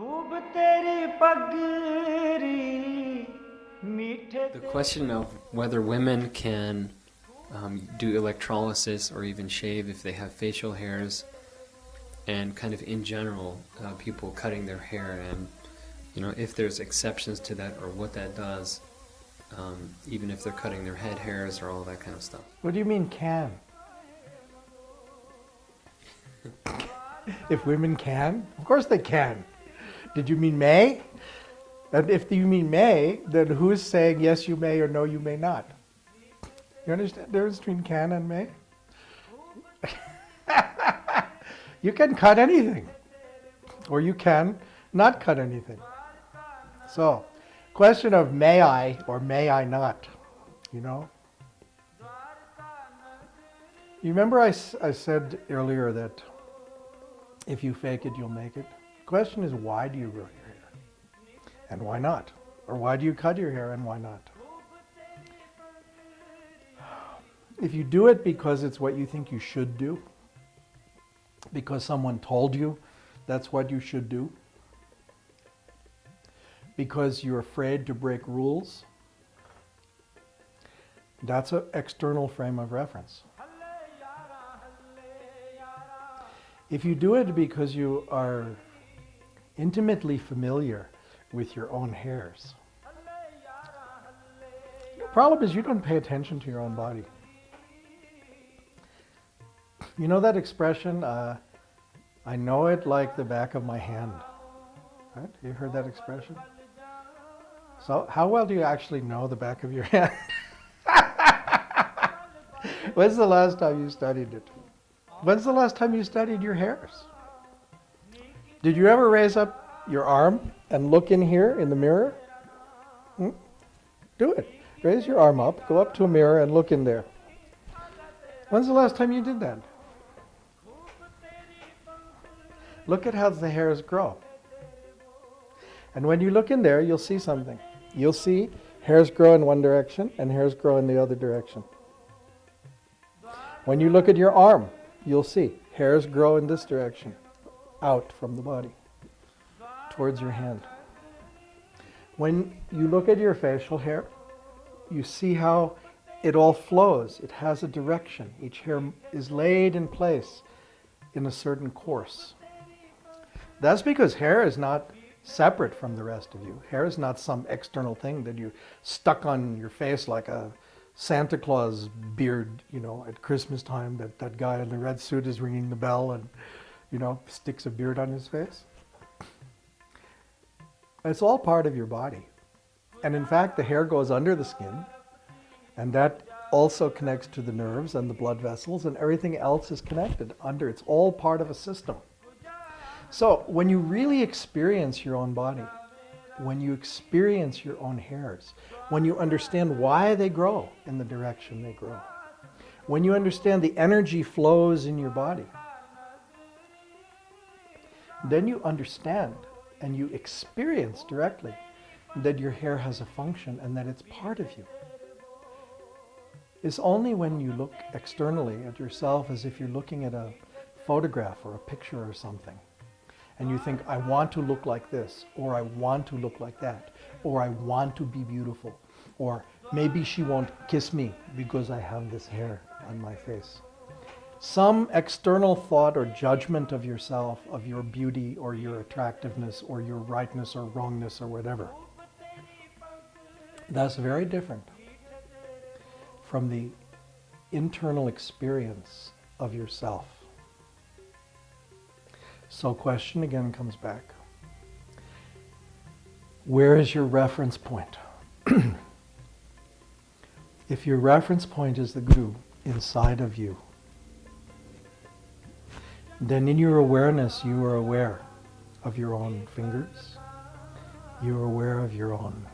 The question of whether women can do electrolysis or even shave if they have facial hairs, and kind of in general, people cutting their hair, and if there's exceptions to that or what that does, even if they're cutting their head hairs or all that kind of stuff. What do you mean can? If women can? Of course they can. Did you mean may? And if you mean may, then who is saying yes you may or no you may not? You understand the difference between can and may? You can cut anything, or you can not cut anything. So, question of may I or may I not, You remember I said earlier that if you fake it, you'll make it? The question is, why do you grow your hair? And why not? Or why do you cut your hair and why not? If you do it because it's what you think you should do, because someone told you that's what you should do, because you're afraid to break rules, that's an external frame of reference. If you do it because you are intimately familiar with your own hairs, the problem is you don't pay attention to your own body. You know that expression, I know it like the back of my hand, right? You heard that expression? So how well do you actually know the back of your hand? When's the last time you studied it? When's the last time you studied your hairs? Did you ever raise up your arm and look in here in the mirror? Do it. Raise your arm up, go up to a mirror and look in there. When's the last time you did that? Look at how the hairs grow. And when you look in there, you'll see something. You'll see hairs grow in one direction and hairs grow in the other direction. When you look at your arm, you'll see hairs grow in this direction, out from the body, towards your hand. When you look at your facial hair, you see how it all flows. It has a direction. Each hair is laid in place in a certain course. That's because hair is not separate from the rest of you. Hair is not some external thing that you stuck on your face like a Santa Claus beard, at Christmas time, that guy in the red suit is ringing the bell and, sticks a beard on his face. It's all part of your body. And in fact, the hair goes under the skin, and that also connects to the nerves and the blood vessels, and everything else is connected under. It's all part of a system. So when you really experience your own body, when you experience your own hairs, when you understand why they grow in the direction they grow, when you understand the energy flows in your body, then you understand and you experience directly that your hair has a function and that it's part of you. It's only when you look externally at yourself as if you're looking at a photograph or a picture or something, and you think, I want to look like this, or I want to look like that, or I want to be beautiful, or maybe she won't kiss me because I have this hair on my face. Some external thought or judgment of yourself, of your beauty or your attractiveness or your rightness or wrongness or whatever. That's very different from the internal experience of yourself. So question again comes back. Where is your reference point? If your reference point is the Guru inside of you, then in your awareness you are aware of your own fingers, you are aware of your own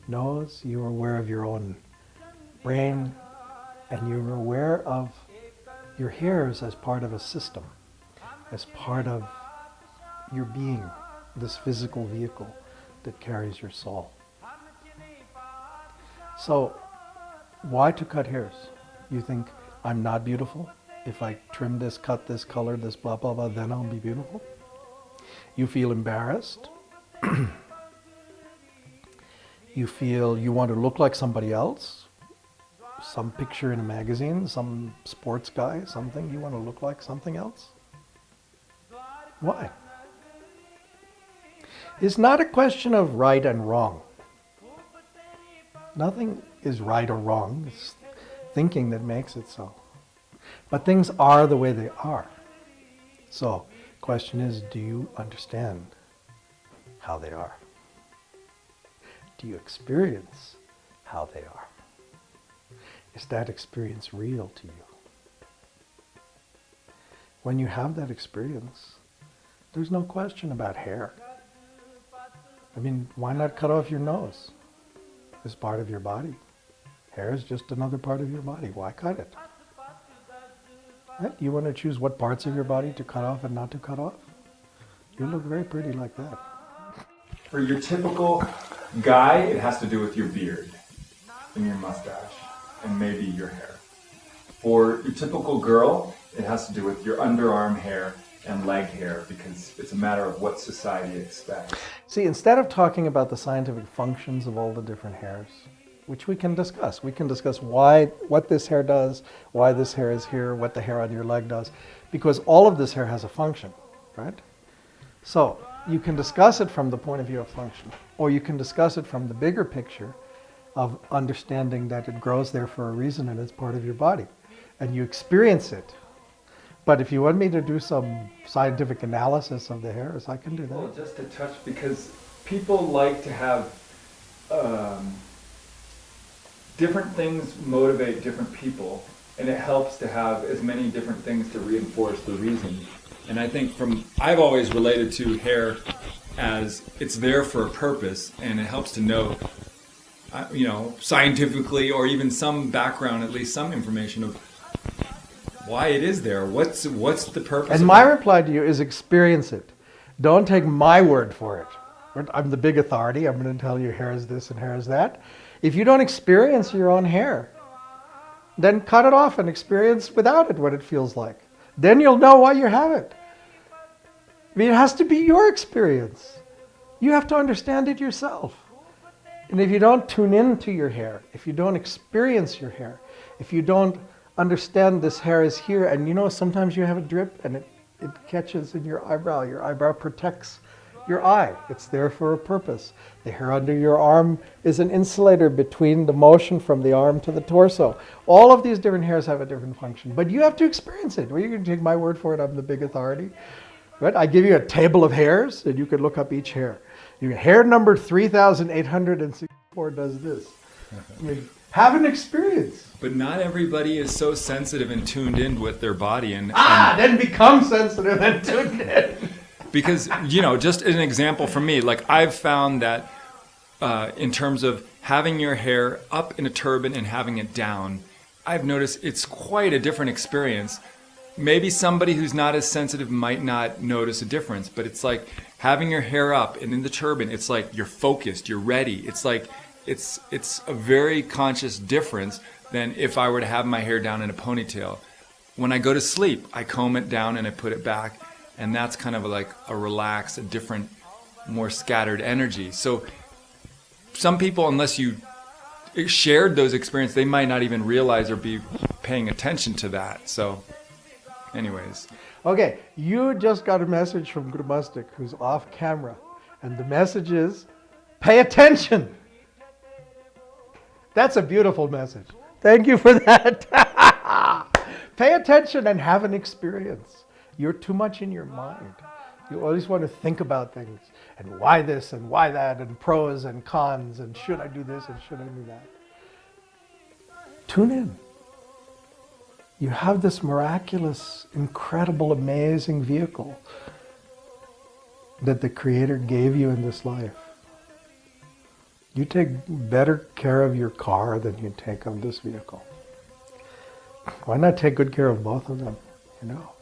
nose, you are aware of your own brain, and you are aware of your hairs as part of a system, as part of your being, this physical vehicle that carries your soul. So, why to cut hairs? You think, I'm not beautiful? If I trim this, cut this, color this, blah, blah, blah, then I'll be beautiful? You feel embarrassed. You feel you want to look like somebody else. Some picture in a magazine, some sports guy, something. You want to look like something else. Why? It's not a question of right and wrong. Nothing is right or wrong. It's thinking that makes it so. But things are the way they are. So, question is, do you understand how they are? Do you experience how they are? Is that experience real to you? When you have that experience, there's no question about hair. I mean, why not cut off your nose? It's part of your body. Hair is just another part of your body. Why cut it? Right? You want to choose what parts of your body to cut off and not to cut off? You look very pretty like that. For your typical guy, it has to do with your beard and your mustache and maybe your hair. For your typical girl, it has to do with your underarm hair and leg hair, because it's a matter of what society expects. See, instead of talking about the scientific functions of all the different hairs, which we can discuss what this hair does, why this hair is here, what the hair on your leg does, because all of this hair has a function, right? So you can discuss it from the point of view of function, or you can discuss it from the bigger picture of understanding that it grows there for a reason and it's part of your body, and you experience it. But if you want me to do some scientific analysis of the hairs, I can do that. Well, just to touch, because people like to have different things motivate different people, and it helps to have as many different things to reinforce the reason. And I think I've always related to hair as it's there for a purpose, and it helps to know, scientifically, or even some background, at least some information of why it is there. What's the purpose? And my reply to you is experience it. Don't take my word for it. I'm the big authority. I'm going to tell you hair is this and hair is that. If you don't experience your own hair, then cut it off and experience without it what it feels like. Then you'll know why you have it. I mean, it has to be your experience. You have to understand it yourself. And if you don't tune into your hair, if you don't experience your hair, if you don't understand this hair is here, and sometimes you have a drip and it catches in your eyebrow protects your eye. It's there for a purpose. The hair under your arm is an insulator between the motion from the arm to the torso. All of these different hairs have a different function, but you have to experience it. Well, you can take my word for it, I'm the big authority. Right? I give you a table of hairs and you can look up each hair. Hair number 3,864 does this. I mean, have an experience. But not everybody is so sensitive and tuned in with their body. Then become sensitive and tuned in. Because, just an example from me, like I've found that in terms of having your hair up in a turban and having it down, I've noticed it's quite a different experience. Maybe somebody who's not as sensitive might not notice a difference, but it's like having your hair up and in the turban, it's like you're focused, you're ready. It's like, it's a very conscious difference than if I were to have my hair down in a ponytail. When I go to sleep, I comb it down and I put it back, and that's kind of like a relaxed, a different, more scattered energy. So some people, unless you shared those experiences, they might not even realize or be paying attention to that. So anyways. Okay, you just got a message from Grumastik, who's off camera, and the message is, pay attention. That's a beautiful message. Thank you for that. Pay attention and have an experience. You're too much in your mind. You always want to think about things, and why this and why that, and pros and cons, and should I do this and should I do that. Tune in. You have this miraculous, incredible, amazing vehicle that the Creator gave you in this life. You take better care of your car than you take of this vehicle. Why not take good care of both of them?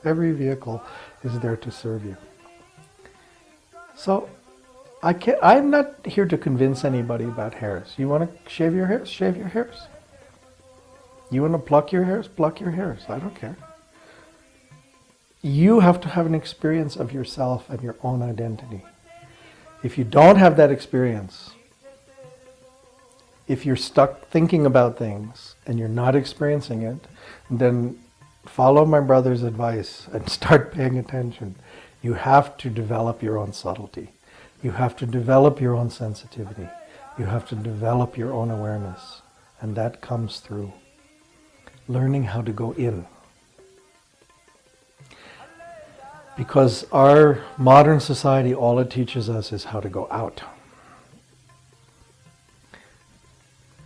Every vehicle is there to serve you. So, I'm not here to convince anybody about hairs. You want to shave your hairs? Shave your hairs. You want to pluck your hairs? Pluck your hairs. I don't care. You have to have an experience of yourself and your own identity. If you don't have that experience, if you're stuck thinking about things and you're not experiencing it, then follow my brother's advice and start paying attention. You have to develop your own subtlety. You have to develop your own sensitivity. You have to develop your own awareness. And that comes through learning how to go in. Because our modern society, all it teaches us is how to go out.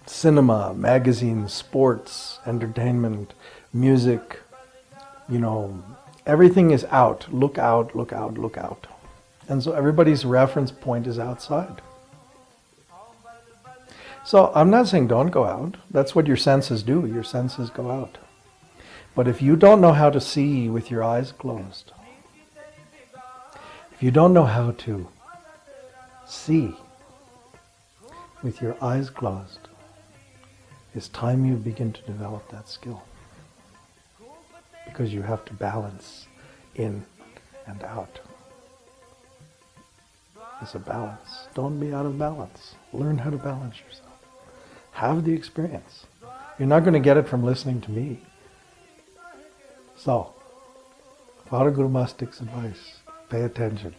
Cinema, magazines, sports, entertainment, music, everything is out. Look out, look out, look out. And so everybody's reference point is outside. So I'm not saying don't go out. That's what your senses do. Your senses go out. But if you don't know how to see with your eyes closed, if you don't know how to see with your eyes closed, it's time you begin to develop that skill. Because you have to balance in and out. It's a balance. Don't be out of balance. Learn how to balance yourself. Have the experience. You're not going to get it from listening to me. So, follow Guru Mastik's advice. Pay attention.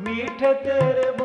मीठे तेरे बोल